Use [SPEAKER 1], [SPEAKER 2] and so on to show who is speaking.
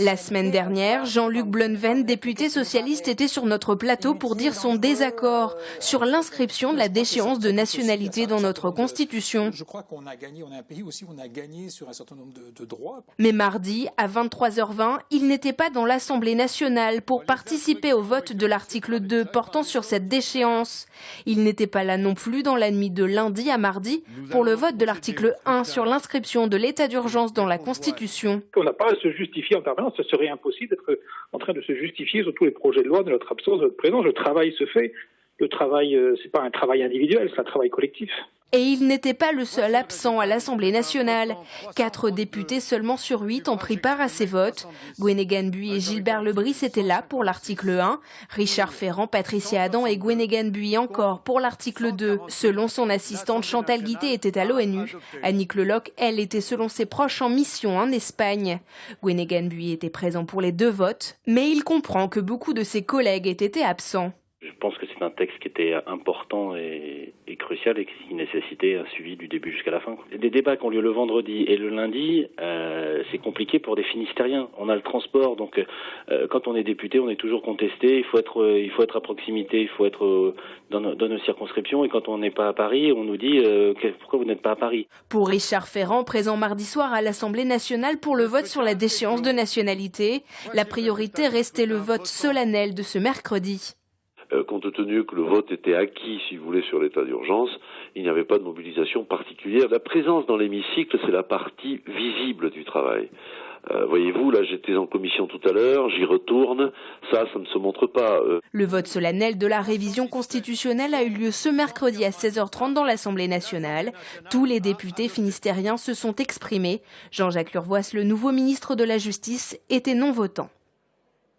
[SPEAKER 1] La semaine dernière, Jean-Luc Blunven, député socialiste, était sur notre plateau pour dire son désaccord sur l'inscription de la déchéance de nationalité dans notre Constitution.
[SPEAKER 2] Je crois qu'on a gagné, on est un pays aussi où on a gagné sur un certain nombre de droits.
[SPEAKER 1] Mais mardi, à 23h20, il n'était pas dans l'Assemblée nationale pour participer au vote de l'article 2 portant sur cette déchéance. Il n'était pas là non plus dans la nuit de lundi à mardi pour le vote de l'article 1 sur l'inscription de l'état d'urgence dans la Constitution.
[SPEAKER 3] On n'a pas à se justifier en permanence, ce serait impossible d'être en train de se justifier sur tous les projets de loi de notre absence, de notre présence. Le travail se fait. Le travail, c'est pas un travail individuel, c'est un travail collectif.
[SPEAKER 1] Et il n'était pas le seul absent à l'Assemblée nationale. 4 députés seulement sur 8 ont pris part à ces votes. Gwenaëgan Buy et Gilbert Lebris étaient là pour l'article 1. Richard Ferrand, Patricia Adam et Gwenaëgan Buy encore pour l'article 2. Selon son assistante, Chantal Guittet était à l'ONU. Annick Leloc, elle, était selon ses proches en mission en Espagne. Gwenaëgan Buy était présent pour les 2 votes, mais il comprend que beaucoup de ses collègues aient été absents.
[SPEAKER 4] Je pense que c'est un texte qui était important et crucial et qui nécessitait un suivi du début jusqu'à la fin. Les débats qui ont lieu le vendredi et le lundi, c'est compliqué pour des Finistériens. On a le transport, donc quand on est député, on est toujours contesté. Il faut être à proximité, il faut être dans nos circonscriptions. Et quand on n'est pas à Paris, on nous dit pourquoi vous n'êtes pas à Paris.
[SPEAKER 1] Pour Richard Ferrand, présent mardi soir à l'Assemblée nationale pour le vote sur la déchéance de nationalité, la priorité restait le vote solennel de ce mercredi.
[SPEAKER 5] Compte tenu que le vote était acquis, si vous voulez, sur l'état d'urgence, il n'y avait pas de mobilisation particulière. La présence dans l'hémicycle, c'est la partie visible du travail. Voyez-vous, là j'étais en commission tout à l'heure, j'y retourne, ça ne se montre pas.
[SPEAKER 1] Le vote solennel de la révision constitutionnelle a eu lieu ce mercredi à 16h30 dans l'Assemblée nationale. Tous les députés finistériens se sont exprimés. Jean-Jacques Urvoas, le nouveau ministre de la Justice, était non-votant.